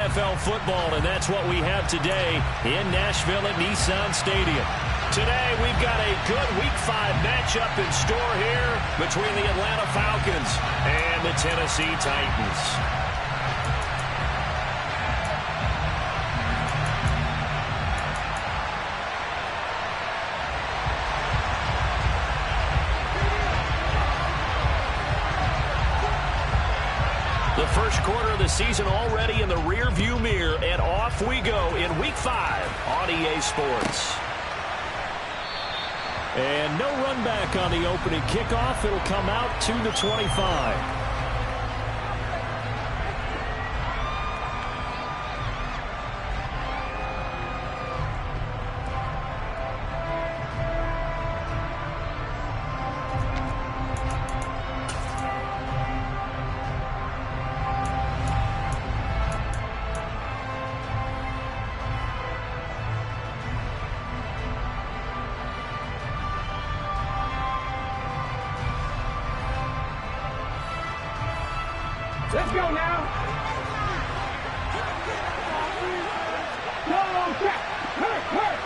NFL football, and that's what we have today in Nashville at Nissan Stadium. Today, we've got a good Week 5 matchup in store here between the Atlanta Falcons and the Tennessee Titans. The first quarter of the season already in the rear-view mirror, and off we go in Week 5 on EA Sports. And no run back on the opening kickoff. It'll come out to the 25. Let's go now. No long track. Hurt.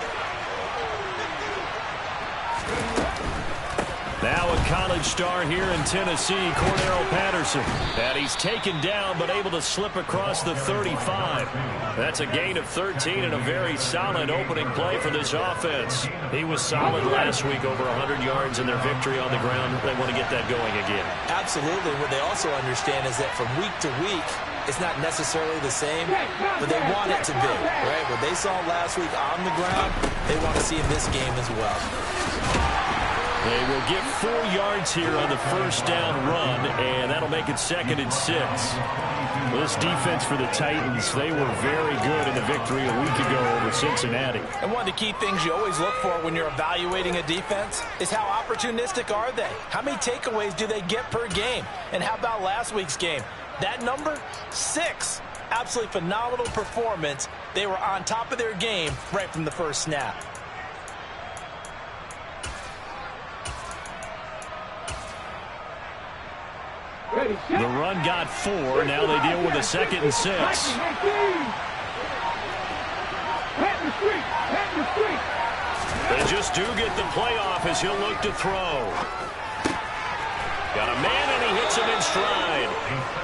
Now a college star here in Tennessee, Cordero Patterson. And he's taken down but able to slip across the 35. That's a gain of 13 and a very solid opening play for this offense. He was solid last week, over 100 yards in their victory on the ground. They want to get that going again. Absolutely. What they also understand is that from week to week, it's not necessarily the same, but they want it to be, right? What they saw last week on the ground, they want to see in this game as well. They will get 4 yards here on the first down run, and that'll make it 2nd and 6. Well, this defense for the Titans, they were very good in the victory a week ago over Cincinnati. And one of the key things you always look for when you're evaluating a defense is how opportunistic are they? How many takeaways do they get per game? And how about last week's game? That number, 6. Absolutely phenomenal performance. They were on top of their game right from the first snap. The run got 4. Now they deal with a 2nd and 6. They just do get the play off as he'll look to throw. Got a man, and he hits him in stride.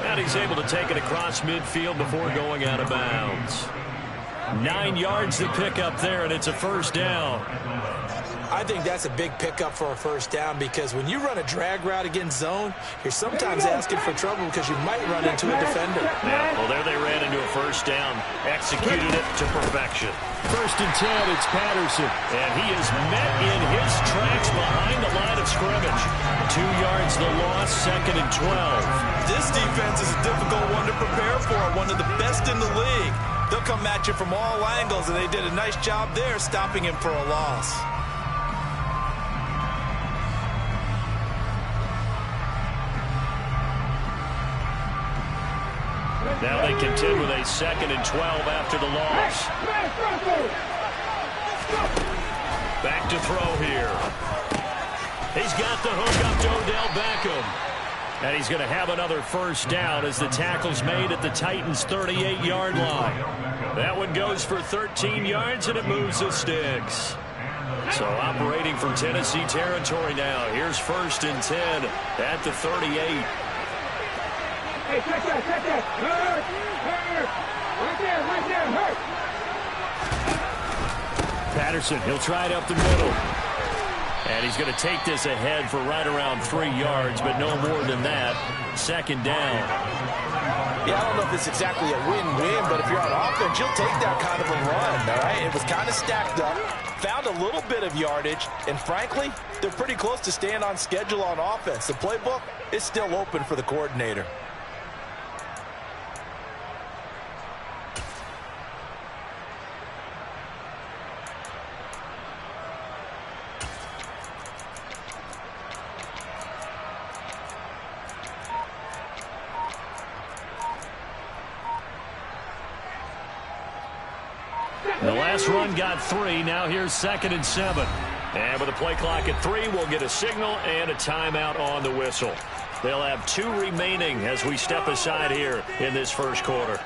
And he's able to take it across midfield before going out of bounds. 9 yards to pick up there, and it's a first down. I think that's a big pickup for a first down, because when you run a drag route against zone, you're sometimes asking for trouble because you might run into a defender. Yeah, well, there they ran into a first down, executed it to perfection. 1st and 10, it's Patterson, and he is met in his tracks behind the line of scrimmage. 2 yards the loss, 2nd and 12. This defense is a difficult one to prepare for, one of the best in the league. They'll come at you from all angles, and they did a nice job there stopping him for a loss. Now they contend with a 2nd and 12 after the loss. Back to throw here. He's got the hook up to Odell Beckham. And he's going to have another first down as the tackle's made at the Titans' 38-yard line. That one goes for 13 yards, and it moves the sticks. So operating from Tennessee territory now. Here's 1st and 10 at the 38. Hey, check that. Hurt. Right there, hurt. Patterson, he'll try it up the middle. And he's going to take this ahead for right around 3 yards, but no more than that. 2nd down. Yeah, I don't know if it's exactly a win-win, but if you're on offense, you'll take that kind of a run, all right? It was kind of stacked up, found a little bit of yardage, and frankly, they're pretty close to staying on schedule on offense. The playbook is still open for the coordinator. The last run got 3. Now here's 2nd and 7. And with a play clock at 3, we'll get a signal and a timeout on the whistle. They'll have 2 remaining as we step aside here in this first quarter.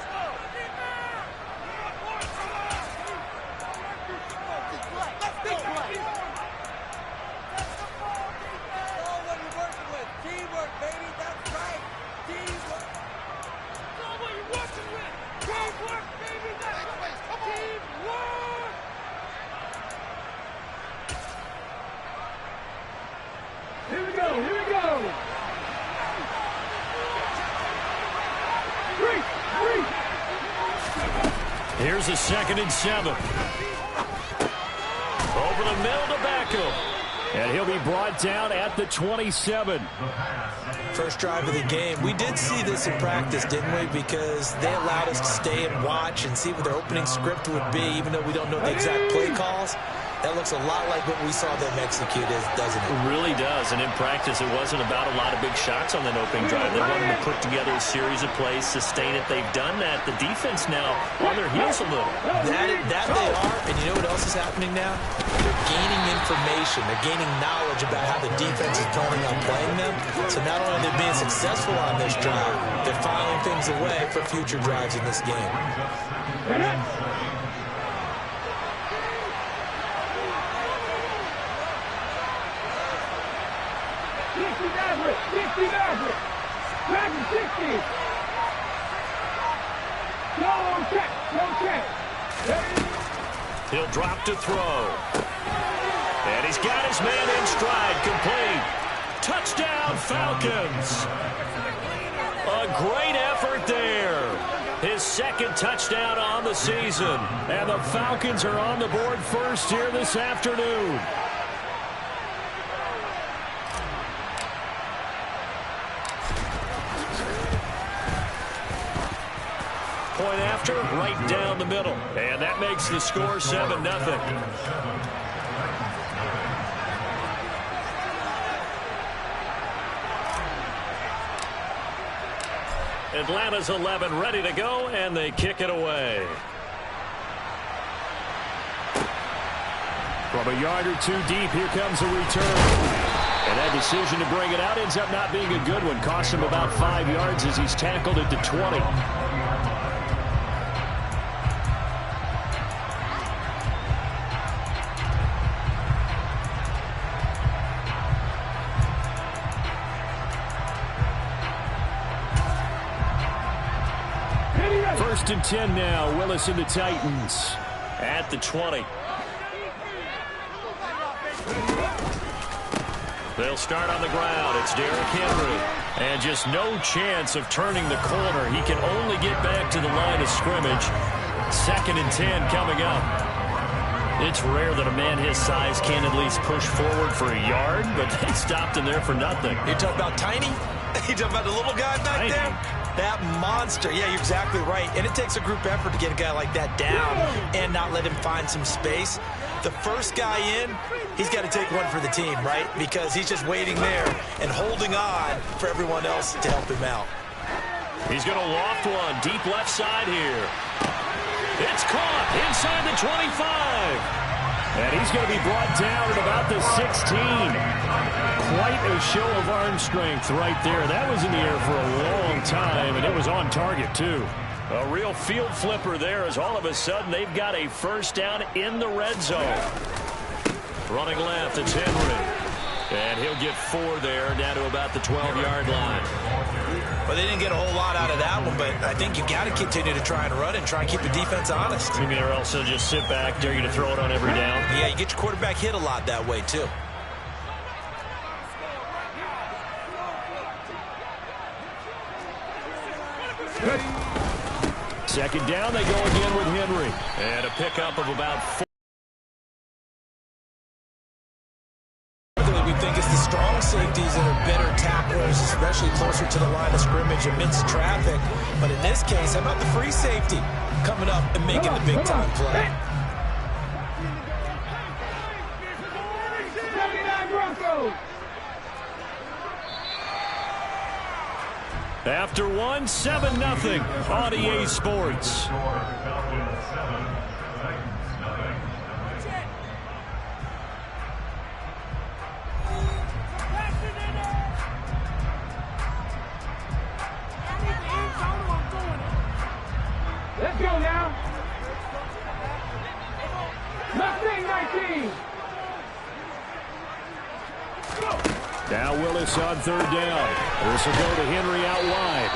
Here's a 2nd and 7. Over the middle to Beckham. And he'll be brought down at the 27. First drive of the game. We did see this in practice, didn't we? Because they allowed us to stay and watch and see what their opening script would be, even though we don't know the exact play calls. That looks a lot like what we saw them execute, doesn't it? It really does. And in practice, it wasn't about a lot of big shots on that opening drive. They wanted to put together a series of plays, sustain it. They've done that. The defense now on their heels a little. That they are. And you know what else is happening now? They're gaining information. They're gaining knowledge about how the defense is planning on playing them. So not only are they being successful on this drive, they're filing things away for future drives in this game. He'll drop to throw. And he's got his man in stride, complete. Touchdown, Falcons. A great effort there. His 2nd touchdown on the season. And the Falcons are on the board first here this afternoon. Point after, right down the middle. And that makes the score 7-0. Atlanta's 11 ready to go, and they kick it away. From a yard or two deep, here comes a return. And that decision to bring it out ends up not being a good one. Costs him about 5 yards as he's tackled at the 20. First and 10 now. Willis and the Titans at the 20. They'll start on the ground. It's Derrick Henry. And just no chance of turning the corner. He can only get back to the line of scrimmage. 2nd and 10 coming up. It's rare that a man his size can at least push forward for a yard, but they stopped him there for nothing. You're talking about tiny? You're talking about the little guy back there? That monster. Yeah, you're exactly right. And it takes a group effort to get a guy like that down and not let him find some space. The first guy in, he's got to take one for the team, right? Because he's just waiting there and holding on for everyone else to help him out. He's going to loft one deep left side here. It's caught inside the 25. And he's going to be brought down at about the 16. Quite a show of arm strength right there. That was in the air for a long time, and it was on target, too. A real field flipper there as all of a sudden they've got a first down in the red zone. Running left, it's Henry. And he'll get 4 there, down to about the 12-yard line. Well, they didn't get a whole lot out of that one, but I think you got to continue to try and run and try and keep the defense honest. You mean, or else they'll just sit back, dare you to throw it on every down? Yeah, you get your quarterback hit a lot that way, too. Second down, they go again with Henry. And a pickup of about 4. We think it's the strong safeties that are better tacklers, especially closer to the line of scrimmage amidst traffic. But in this case, how about the free safety coming up and making the big-time play? After one, 7-0 on EA Sports. Let's go now. 19. Now Willis on 3rd down. This will go to Henry out wide.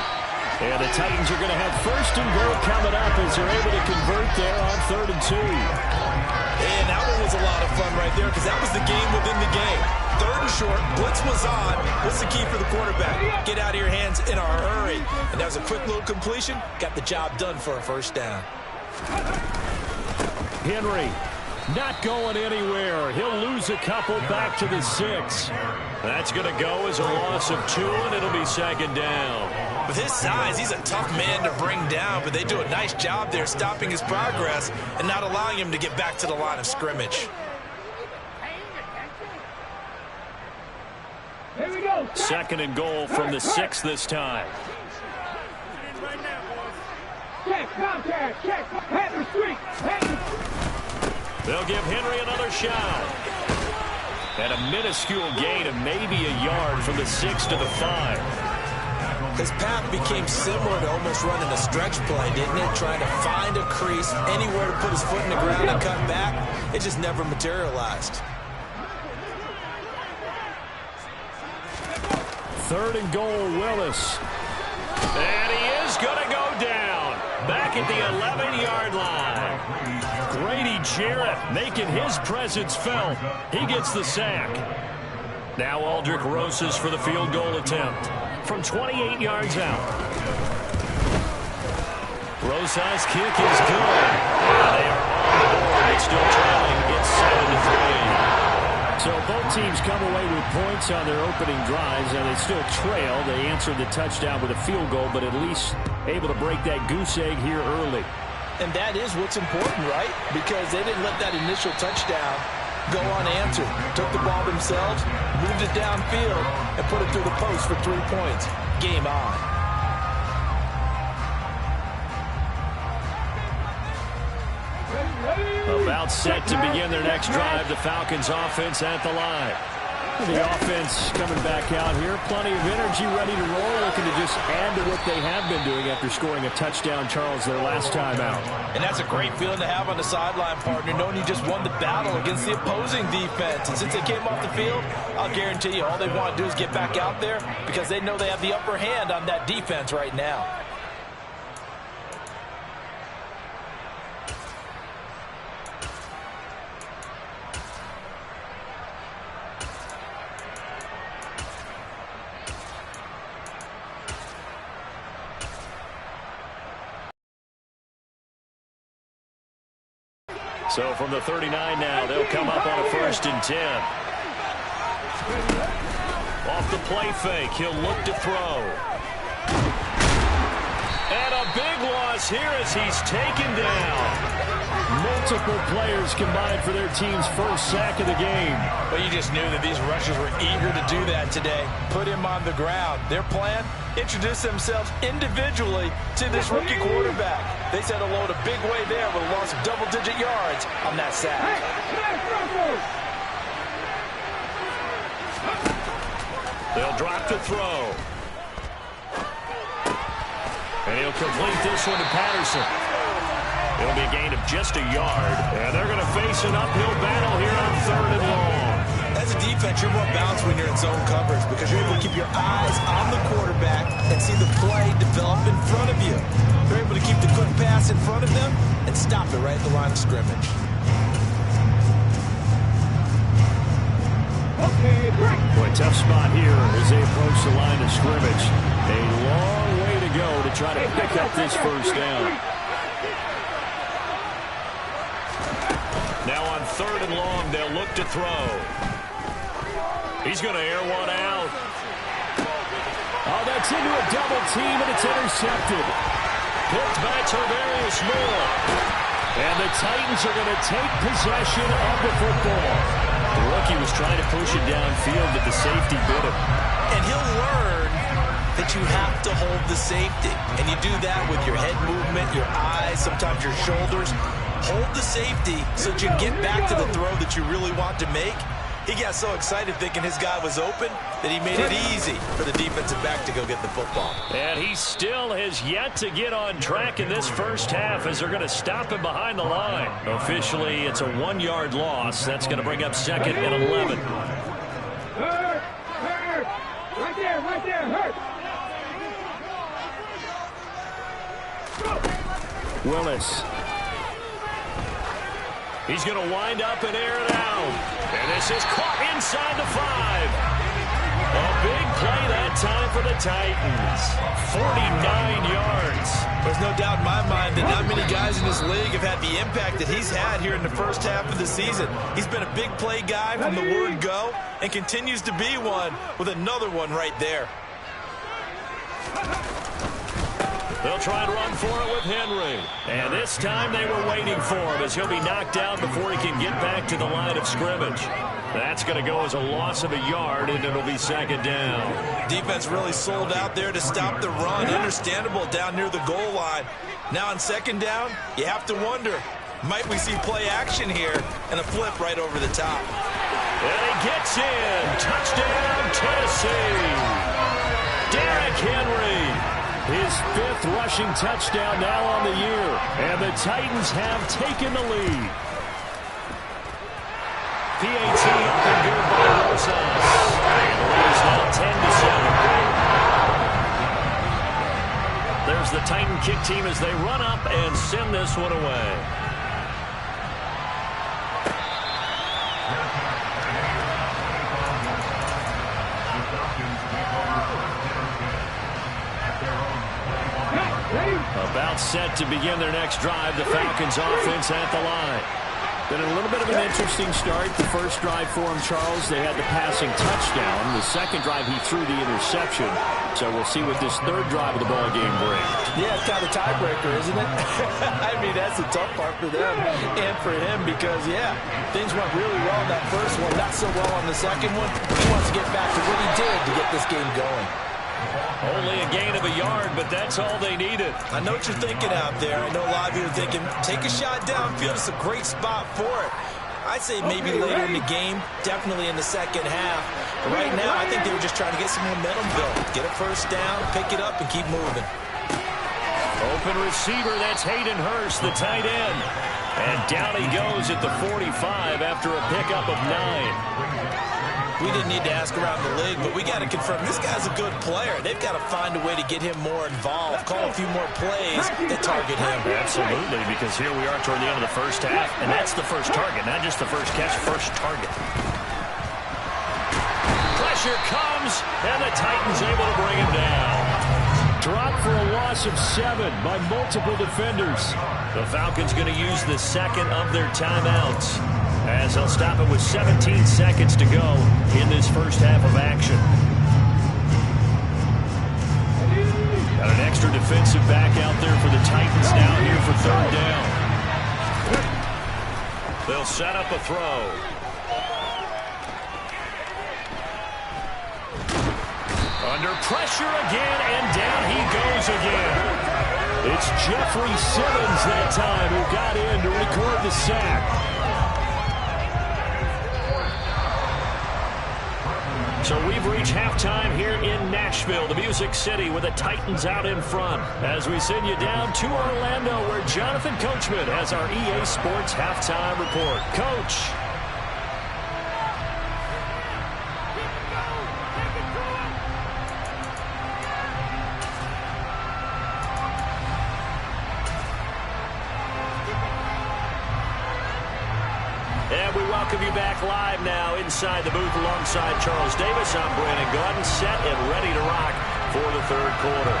And the Titans are going to have 1st and goal coming up as they're able to convert there on 3rd and 2. And that one was a lot of fun right there because that was the game within the game. 3rd and short, blitz was on. What's the key for the quarterback? Get out of your hands in a hurry. And that was a quick little completion. Got the job done for a 1st down. Henry not going anywhere. He'll lose a couple back to the 6. That's going to go as a loss of 2, and it'll be second down. With his size, he's a tough man to bring down, but they do a nice job there stopping his progress and not allowing him to get back to the line of scrimmage. Here we go. Second and goal from the 6 this time. Check, contact, check. Head the street. They'll give Henry another shot. And a minuscule gain of maybe a yard from the 6 to the 5. His path became similar to almost running a stretch play, didn't it? Trying to find a crease, anywhere to put his foot in the ground and cut back. It just never materialized. Third and goal, Willis. And he is going to go down. Back at the 11-yard line. Grady Jarrett making his presence felt. He gets the sack. Now Aldrich Rosas for the field goal attempt from 28 yards out. Rosas' kick is good. They are on the board. It's still trailing. It's 7-3. So both teams come away with points on their opening drives, and they still trail. They answered the touchdown with a field goal, but at least able to break that goose egg here early. And that is what's important, right? Because they didn't let that initial touchdown go unanswered. Took the ball themselves, moved it downfield, and put it through the post for 3 points. Game on. About set to begin their next drive, the Falcons offense at the line. The offense coming back out here. Plenty of energy, ready to roll, looking to just add to what they have been doing after scoring a touchdown, Charles, their last time out. And that's a great feeling to have on the sideline, partner, knowing you just won the battle against the opposing defense. And since they came off the field, I'll guarantee you all they want to do is get back out there because they know they have the upper hand on that defense right now. So from the 39 now, they'll come up on a 1st and 10. Off the play fake, he'll look to throw. And a big loss here as he's taken down. Multiple players combined for their team's first sack of the game. But you just knew that these rushers were eager to do that today. Put him on the ground. Their plan, introduce themselves individually to this rookie quarterback. They said hello to big way there with a loss of double-digit yards on that sack. They'll drop to throw. And he'll complete this one to Patterson. It'll be a gain of just a yard. And they're going to face an uphill battle here on 3rd and long. As a defense, you're more balanced when you're in zone coverage because you're able to keep your eyes on the quarterback and see the play develop in front of you. You're able to keep the quick pass in front of them and stop it right at the line of scrimmage. Boy, tough spot here as they approach the line of scrimmage. A long way to go to try to pick up this first down. Now on 3rd and long, they'll look to throw. He's going to air one out. Oh, that's into a double team, and it's intercepted. Picked by Tarvarius Moore. And the Titans are going to take possession of the football. The rookie was trying to push it downfield, but the safety bit him. And he'll learn that you have to hold the safety. And you do that with your head movement, your eyes, sometimes your shoulders. Hold the safety so that you can get back to the throw that you really want to make. He got so excited thinking his guy was open that he made it easy for the defensive back to go get the football. And he still has yet to get on track in this first half as they're going to stop him behind the line. Officially, it's a 1-yard loss. That's going to bring up 2nd and 11. Hurt. Right there, hurt. Willis. He's going to wind up and air it out. And this is caught inside the 5. A big play that that time for the Titans. 49 yards. There's no doubt in my mind that not many guys in this league have had the impact that he's had here in the first half of the season. He's been a big play guy from the word go and continues to be one with another one right there. They'll try and run for it with Henry. And this time they were waiting for him as he'll be knocked down before he can get back to the line of scrimmage. That's going to go as a loss of a yard, and it'll be second down. Defense really sold out there to stop the run. Understandable down near the goal line. Now on second down, you have to wonder, might we see play action here and a flip right over the top? And he gets in. Touchdown, Tennessee. Derrick Henry. His 5th rushing touchdown now on the year. And the Titans have taken the lead. PAT up and good by Rosas. And the lead is now 10-7. There's the Titan kick team as they run up and send this one away. About set to begin their next drive. The Falcons offense at the line. Been a little bit of an interesting start. The first drive for him, Charles, they had the passing touchdown. The second drive, he threw the interception. So we'll see what this third drive of the ball game brings. Yeah, it's kind of a tiebreaker, isn't it? I mean, that's the tough part for them and for him because, yeah, things went really well in that first one, not so well on the second one. He wants to get back to what he did to get this game going. Only a gain of a yard, but that's all they needed. I know what you're thinking out there. I know a lot of you are thinking, take a shot downfield. It's a great spot for it. I'd say maybe later in the game, definitely in the second half. But right now, I think they were just trying to get some momentum built. Get a first down, pick it up, and keep moving. Open receiver, that's Hayden Hurst, the tight end. And down he goes at the 45 after a pickup of 9. We didn't need to ask around the league, but we got to confirm this guy's a good player. They've got to find a way to get him more involved, call a few more plays that target him. Absolutely, because here we are toward the end of the first half, and that's the first target, not just the first catch, first target. Pressure comes, and the Titans able to bring him down. Drop for a loss of 7 by multiple defenders. The Falcons going to use the second of their timeouts, as they'll stop it with 17 seconds to go in this first half of action. Got an extra defensive back out there for the Titans now here for third down. They'll set up a throw. Under pressure again, and down he goes again. It's Jeffrey Simmons that time who got in to record the sack. So we've reached halftime here in Nashville, the Music City, with the Titans out in front. As we send you down to Orlando, where Jonathan Coachman has our EA Sports halftime report. Coach. And we welcome you back live now inside the booth alongside Charles Davis. I'm Brandon Gaudin, set and ready to rock for the third quarter.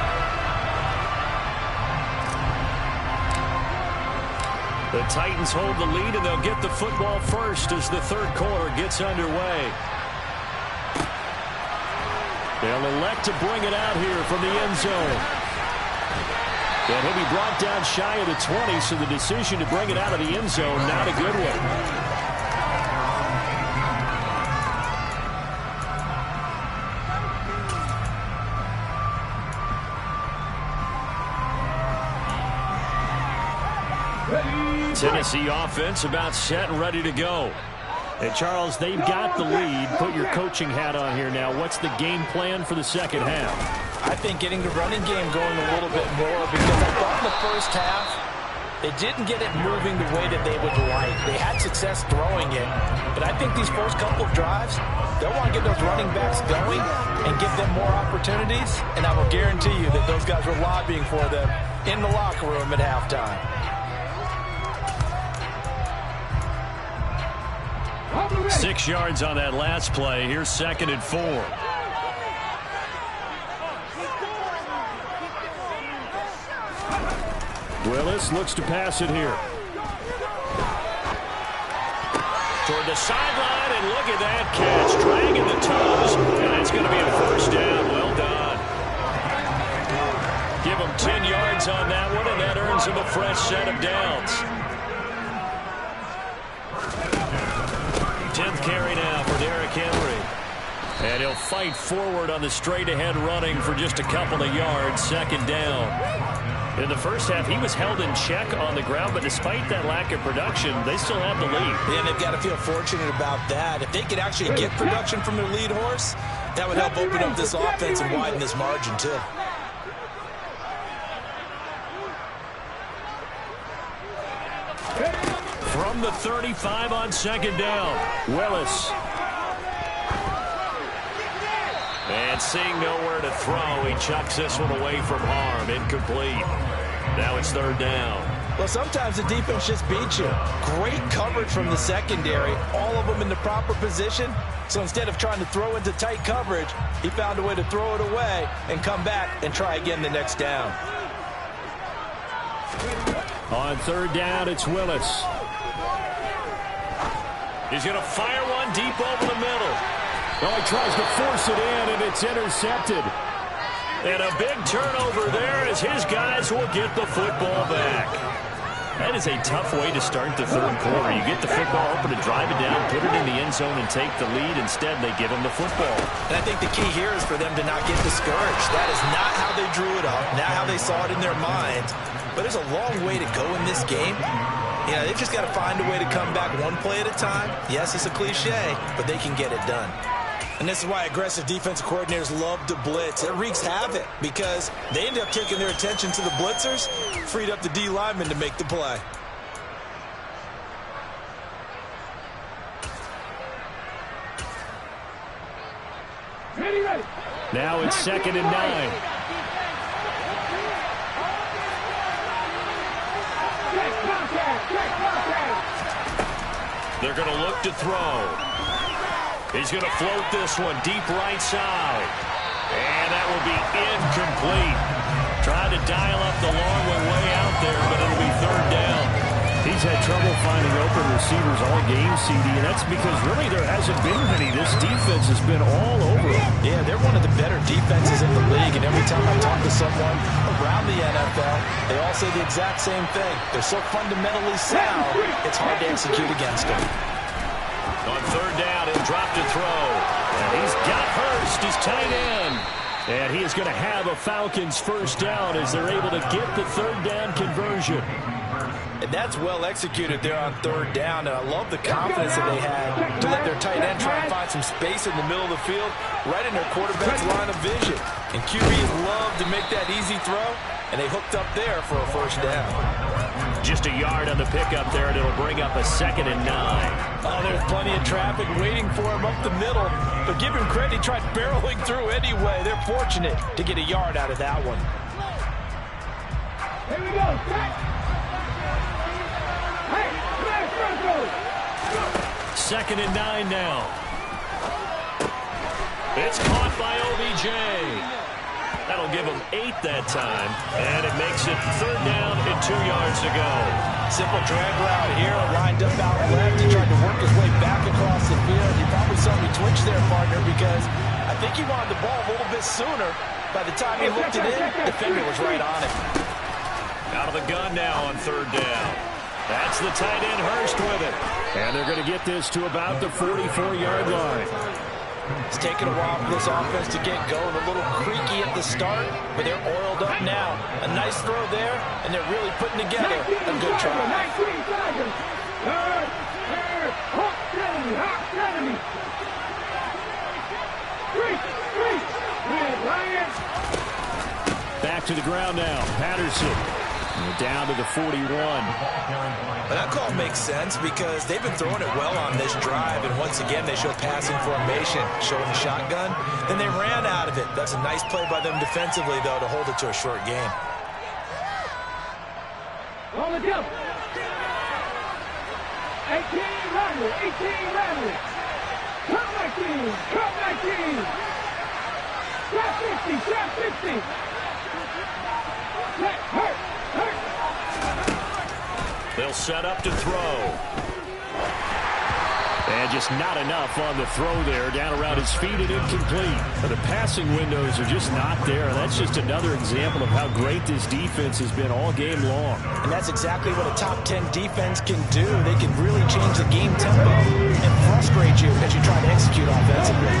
The Titans hold the lead, and they'll get the football first as the third quarter gets underway. They'll elect to bring it out here from the end zone. And he'll be brought down shy of the 20, so the decision to bring it out of the end zone, not a good one. Tennessee offense about set and ready to go. And Charles, they've got the lead. Put your coaching hat on here now. What's the game plan for the second half? I think getting the running game going a little bit more, because I thought in the first half they didn't get it moving the way that they would like. They had success throwing it, but I think these first couple of drives, they'll want to get those running backs going and give them more opportunities, and I will guarantee you that those guys were lobbying for them in the locker room at halftime. 6 yards on that last play. Here's 2nd and 4. Willis looks to pass it here. Toward the sideline, and look at that catch. Dragging the toes, and it's going to be a first down. Well done. Give him 10 yards on that one, and that earns him a fresh set of downs. 10th carry now for Derrick Henry. And he'll fight forward on the straight-ahead running for just a couple of yards. Second down. In the first half, he was held in check on the ground, but despite that lack of production, they still have the lead. Yeah, and they've got to feel fortunate about that. If they could actually get production from their lead horse, that would help open up this offense and widen this margin, too. From the 35 on second down, Willis. And seeing nowhere to throw, he chucks this one away from harm. Incomplete. Now it's third down. Well, sometimes the defense just beats you. Great coverage from the secondary, all of them in the proper position. So instead of trying to throw into tight coverage, he found a way to throw it away and come back and try again the next down. On third down, it's Willis. He's going to fire one deep over the middle. Oh, he tries to force it in, and it's intercepted. And a big turnover there as his guys will get the football back. That is a tough way to start the third quarter. You get the football open and drive it down, put it in the end zone, and take the lead. Instead, they give him the football. And I think the key here is for them to not get discouraged. That is not how they drew it up, not how they saw it in their minds. But there's a long way to go in this game. You know, they've just got to find a way to come back one play at a time. Yes, it's a cliche, but they can get it done. And this is why aggressive defensive coordinators love to blitz. It wreaks havoc because they end up taking their attention to the blitzers, freed up the D lineman to make the play. Ready. Now it's 2nd and 9. They're going to look to throw. He's going to float this one deep right side. And that will be incomplete. Tried to dial up the long one way out there, but it'll be third down. He's had trouble finding open receivers all game, CD, and that's because really there hasn't been many. This defense has been all over him. Yeah, they're one of the better defenses in the league, and every time I talk to someone around the NFL, they all say the exact same thing. They're so fundamentally sound, it's hard to execute against them. On third down, he'll drop to throw. And he's got Hurst, his tight end. And he is going to have a Falcons first down as they're able to get the third down conversion. And that's well executed there on third down. And I love the confidence that they had to let their tight end try and find some space in the middle of the field, right in their quarterback's line of vision. And QBs love to make that easy throw, and they hooked up there for a first down. Just a yard on the pickup there, and it'll bring up a 2nd and 9. Oh, there's plenty of traffic waiting for him up the middle. But give him credit, he tried barreling through anyway. They're fortunate to get a yard out of that one. Here we go. Hey, smash, 2nd and 9 now. It's caught by OBJ. That'll give him 8 that time, and it makes it third down and 2 yards to go. Simple drag route here, lined up out left. He tried to work his way back across the field. He probably saw me twitch there, partner, because I think he wanted the ball a little bit sooner. By the time he looked it in, the defender was right on it. Out of the gun now on third down. That's the tight end Hurst with it. And they're going to get this to about the 44-yard line. It's taken a while for this offense to get going. A little creaky at the start, but they're oiled up now. A nice throw there, and they're really putting together a good try. Back to the ground now. Patterson. Down to the 41. Well, that call makes sense because they've been throwing it well on this drive, and once again they show passing formation, showing the shotgun. Then they ran out of it. That's a nice play by them defensively, though, to hold it to a short game. On the jump. 18 Rattler, 18 Rattler. Come 19, come 19. Shot 50, shot 50. Hurt. They'll set up to throw. And just not enough on the throw there. Down around his feet and incomplete. The passing windows are just not there. That's just another example of how great this defense has been all game long. And that's exactly what a top 10 defense can do. They can really change the game tempo and frustrate you as you try to execute offensively.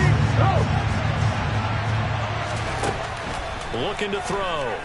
Looking to throw.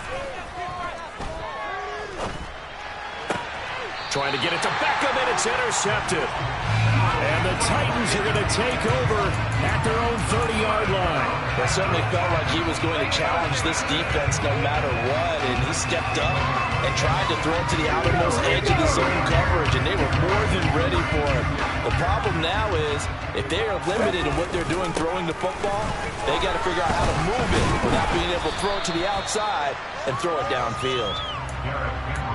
Trying to get it to Beckham, and it's intercepted. And the Titans are going to take over at their own 30-yard line. It certainly felt like he was going to challenge this defense no matter what, and he stepped up and tried to throw it to the outermost edge of the zone coverage, and they were more than ready for it. The problem now is if they are limited in what they're doing throwing the football, they got to figure out how to move it without being able to throw it to the outside and throw it downfield.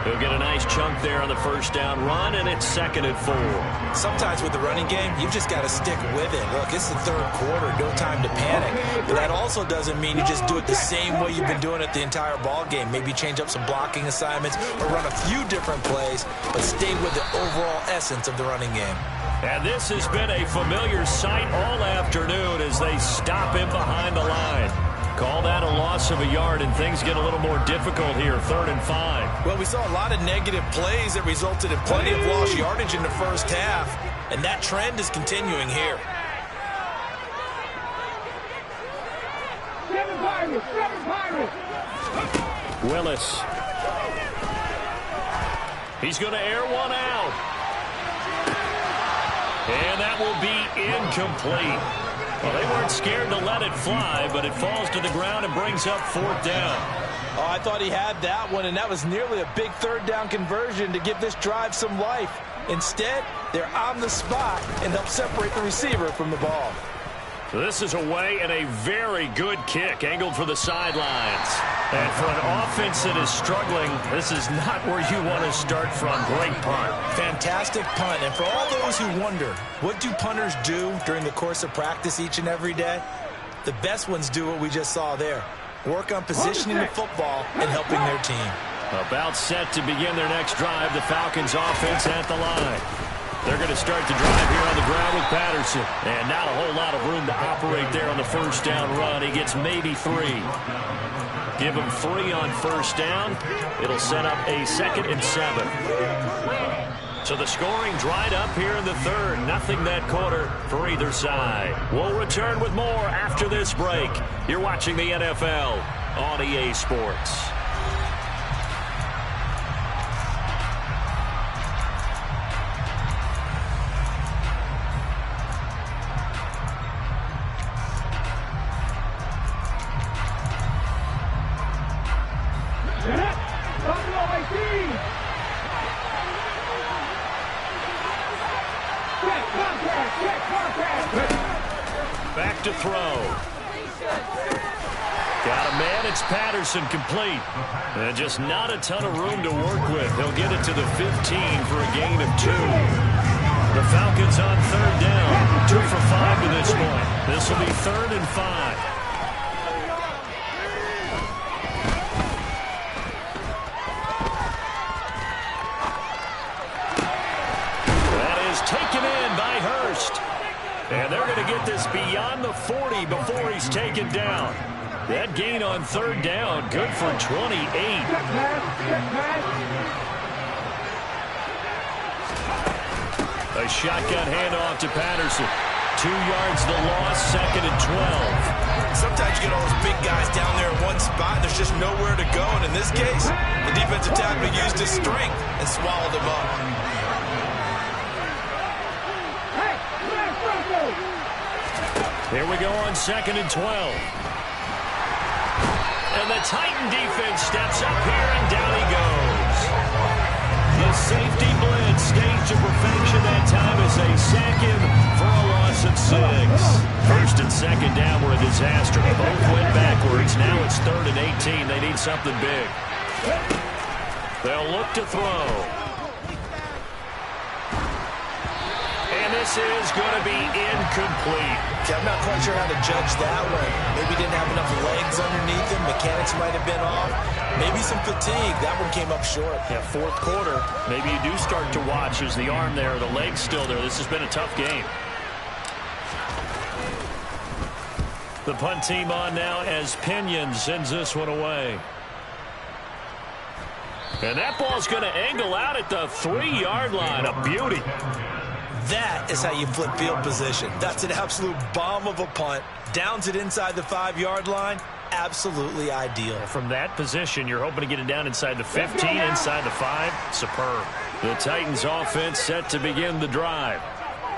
He'll get a nice chunk there on the first down run, and it's 2nd and 4. Sometimes with the running game, you've just got to stick with it. Look, it's the third quarter, no time to panic. But that also doesn't mean you just do it the same way you've been doing it the entire ball game. Maybe change up some blocking assignments or run a few different plays, but stay with the overall essence of the running game. And this has been a familiar sight all afternoon as they stop him behind the line. Call that a loss of a yard, and things get a little more difficult here, 3rd and 5. Well, we saw a lot of negative plays that resulted in plenty of lost yardage in the first half, and that trend is continuing here. Willis. He's going to air one out. And that will be incomplete. Well, they weren't scared to let it fly, but it falls to the ground and brings up 4th down. Oh, I thought he had that one, and that was nearly a big 3rd down conversion to give this drive some life. Instead, they're on the spot and help separate the receiver from the ball. This is away and a very good kick, angled for the sidelines. And for an offense that is struggling, this is not where you want to start from. Great punt. Fantastic punt. And for all those who wonder, what do punters do during the course of practice each and every day? The best ones do what we just saw there. Work on positioning the football and helping their team. About set to begin their next drive, the Falcons offense at the line. They're going to start the drive here on the ground with Patterson. And not a whole lot of room to operate there on the first down run. He gets maybe 3. Give him 3 on first down. It'll set up a 2nd and 7. So the scoring dried up here in the 3rd. Nothing that quarter for either side. We'll return with more after this break. You're watching the NFL on EA Sports. Back to throw. Got a man. It's Patterson, complete. And just not a ton of room to work with. He'll get it to the 15 for a gain of 2. The Falcons on 3rd down. 2 for 5 to this point. This will be 3rd and 5. Taken in by Hurst. And they're going to get this beyond the 40 before he's taken down. That gain on 3rd down, good for 28. A shotgun handoff to Patterson. 2 yards the loss, 2nd and 12. Sometimes you get all those big guys down there in one spot, and there's just nowhere to go. And in this case, the defensive tackle used his strength and swallowed him up. Here we go on 2nd and 12. And the Titan defense steps up here, and down he goes. The safety blitz staged to perfection that time as they sack him for a loss of 6. 1st and 2nd down were a disaster. Both went backwards. Now it's 3rd and 18. They need something big. They'll look to throw. And this is going to be incomplete. Okay, I'm not quite sure how to judge that one. Maybe he didn't have enough legs underneath him. Mechanics might have been off. Maybe some fatigue. That one came up short. Yeah, fourth quarter. Maybe you do start to watch. Is the arm there, the leg's still there. This has been a tough game. The punt team on now as Pinion sends this one away. And that ball's going to angle out at the 3-yard line. A beauty. That is how you flip field position. That's an absolute bomb of a punt. Downs it inside the 5-yard line. Absolutely ideal. From that position, you're hoping to get it down inside the 15, inside the 5. Superb. The Titans offense set to begin the drive.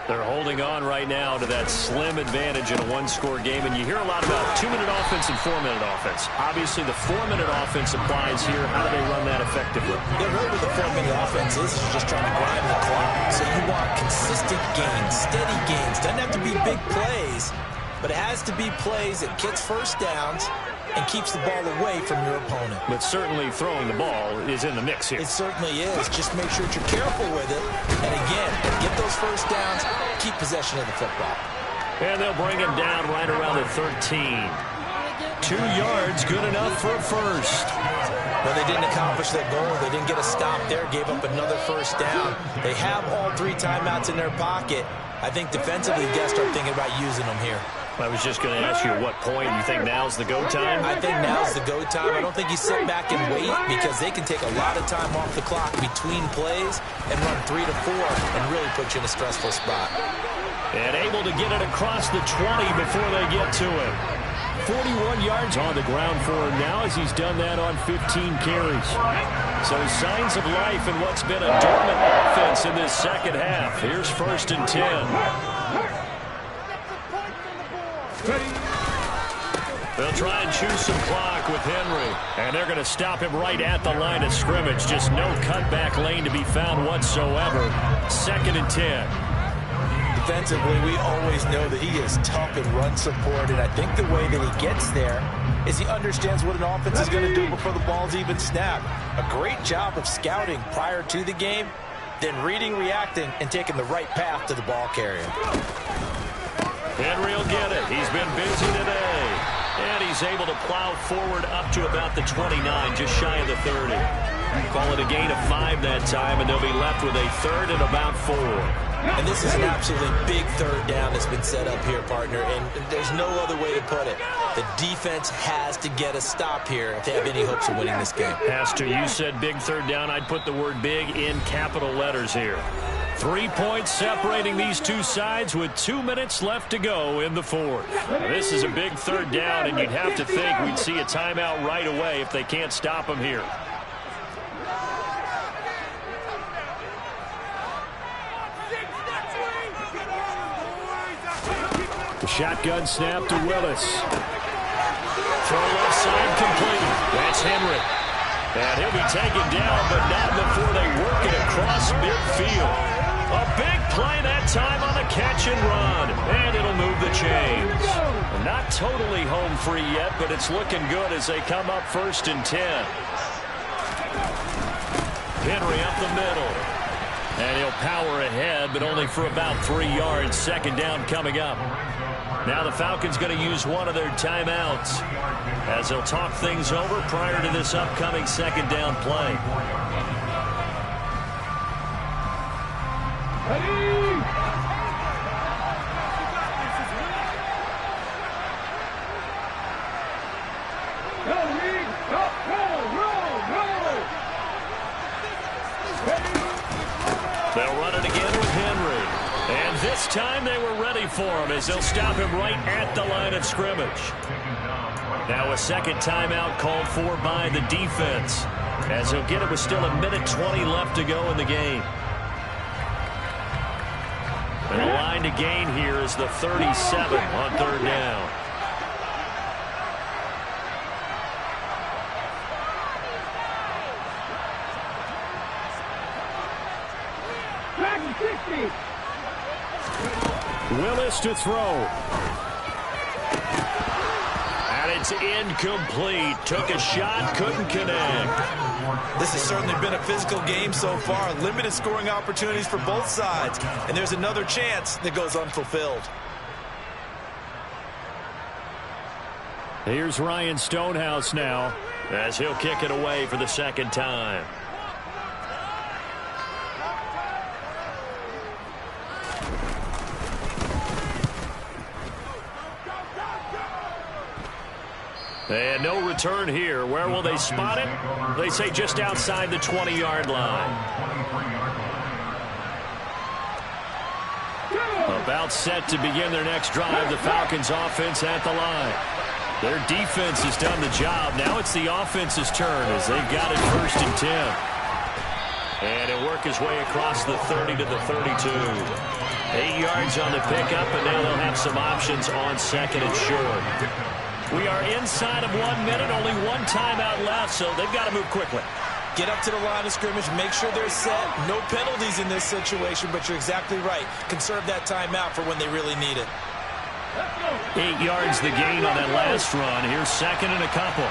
They're holding on right now to that slim advantage in a one-score game, and you hear a lot about 2-minute offense and 4-minute offense. Obviously, the 4-minute offense applies here. How do they run that effectively? Yeah, really what the 4-minute offense is just trying to grind the clock. So you want consistent gains, steady gains. Doesn't have to be big plays, but it has to be plays that gets first downs and keeps the ball away from your opponent. But certainly throwing the ball is in the mix here. It certainly is. Just make sure that you're careful with it. And again, get those first downs, keep possession of the football. And they'll bring him down right around the 13. 2 yards, good enough for a first. But they didn't accomplish their goal. They didn't get a stop there, gave up another first down. They have all 3 timeouts in their pocket. I think defensively, you got to start thinking about using them here. I was just going to ask you at what point you think now's the go time? I think now's the go time. I don't think you sit back and wait because they can take a lot of time off the clock between plays and run 3 to 4 and really put you in a stressful spot. And able to get it across the 20 before they get to it. 41 yards on the ground for him now as he's done that on 15 carries. So signs of life in what's been a dormant offense in this second half. Here's 1st and 10. They'll try and choose some clock with Henry. And they're going to stop him right at the line of scrimmage. Just no cutback lane to be found whatsoever. 2nd and 10. Defensively, we always know that he is tough in run support, and I think the way that he gets there is he understands what an offense is going to do before the ball's even snapped. A great job of scouting prior to the game, then reading, reacting, and taking the right path to the ball carrier. Henry will get it. He's been busy today. And he's able to plow forward up to about the 29, just shy of the 30. Call it a gain of 5 that time, and they'll be left with a 3rd and about 4. And this is an absolutely big 3rd down that's been set up here, partner, and there's no other way to put it. The defense has to get a stop here if they have any hopes of winning this game. Has to. You said big 3rd down. I'd put the word big in capital letters here. 3 points separating these two sides with 2 minutes left to go in the 4th. This is a big 3rd down, and you'd have to think we'd see a timeout right away if they can't stop them here. The shotgun snap to Willis. Throw left side complete. That's Henry. And he'll be taken down, but not before they work it across midfield. A big play that time on the catch and run. And it'll move the chains. Not totally home free yet, but it's looking good as they come up 1st and 10. Henry up the middle. And he'll power ahead, but only for about 3 yards. 2nd down coming up. Now the Falcons going to use one of their timeouts as they'll talk things over prior to this upcoming 2nd down play. They'll run it again with Henry. And this time they were ready for him as they'll stop him right at the line of scrimmage. Now a 2nd timeout called for by the defense as he'll get it with still 1:20 left to go in the game. And the line to gain here is the 37 on 3rd down. Willis to throw. And it's incomplete. Took a shot, couldn't connect. This has certainly been a physical game so far. Limited scoring opportunities for both sides. And there's another chance that goes unfulfilled. Here's Ryan Stonehouse now. as he'll kick it away for the second time. And no return here. Where will they spot it? They say just outside the 20-yard line. About set to begin their next drive. The Falcons offense at the line. Their defense has done the job. Now it's the offense's turn as they've got it 1st and 10. And he'll work his way across the 30 to the 32. 8 yards on the pickup, and now they'll have some options on 2nd and short. We are inside of 1 minute, only one timeout left, so they've got to move quickly. Get up to the line of scrimmage, make sure they're set. No penalties in this situation, but you're exactly right. Conserve that timeout for when they really need it. 8 yards the gain on that last run. Here's 2nd and a couple.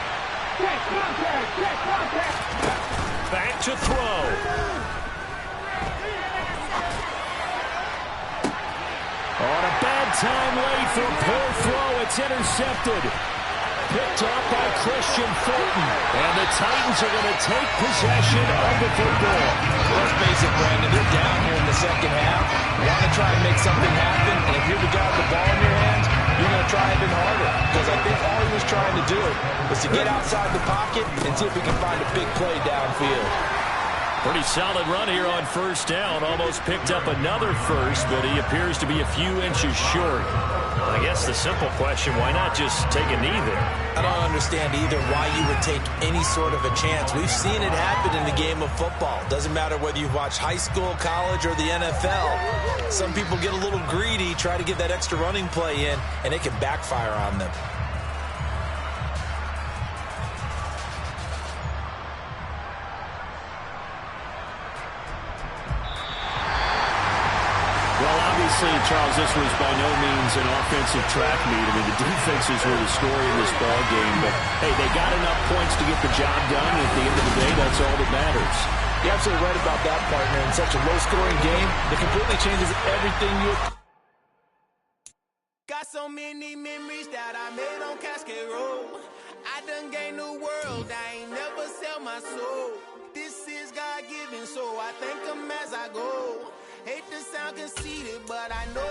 Back to throw. On a bad time late for a poor throw. It's intercepted. Picked off by Christian Fulton. And the Titans are going to take possession of the football. Let's face it, Brandon, they're down here in the second half. You want to try and make something happen, and if you're the guy with the ball in your hands, you're going to try even harder. Because I think all he was trying to do was to get outside the pocket and see if he can find a big play downfield. Pretty solid run here on 1st down. Almost picked up another first, but he appears to be a few inches short. I guess the simple question, why not just take a knee there? I don't understand either why you would take any sort of a chance. We've seen it happen in the game of football. Doesn't matter whether you've watched high school, college, or the NFL. Some people get a little greedy, try to get that extra running play in, and it can backfire on them. Charles, this was by no means an offensive track meet. I mean, the defenses were the story in this ball game, but hey, they got enough points to get the job done, and at the end of the day, that's all that matters. You're absolutely right about that, partner. In such a low-scoring game, it completely changes everything you... Got so many memories that I made on Cascade Road. I done gained the world, I ain't never sell my soul. This is God-given, so I thank him as I go. Hate to sound conceited, but I know.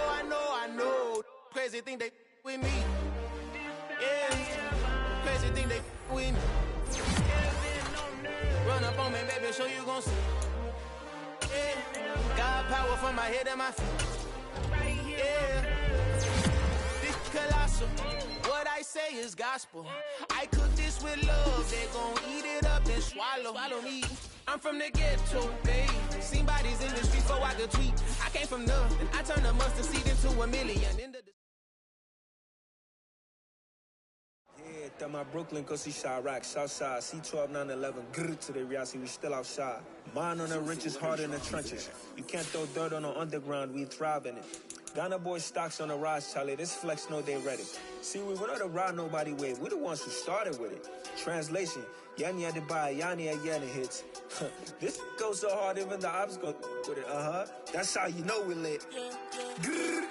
Crazy thing they with me. Yeah. Crazy thing they with me. Run up on me, baby, show you gon' see. Yeah. Got power from my head and my feet. Yeah. This colossal. What I say is gospel. I cook this with love. They gon' eat it up and swallow me. I'm from the ghetto, babe. Seen bodies in the street before I could tweet. I came from nothing. I turned a mustard seed into $1 million. Yeah, that my Brooklyn, go see Chirac, Southside, C12, 911, grrr to the Riasi, we still outside. Mine on the richest, heart in the trenches. You can't throw dirt on the underground, we thrive in it. Ghana boys stocks on the rise, Charlie. This flex know they ready. See, we went on the ride nobody wave. We the ones who started with it. Translation, Yanni had to buy, Yanni had Yanni hits. This goes so hard, even the ops go with it. That's how you know we lit. Grrr.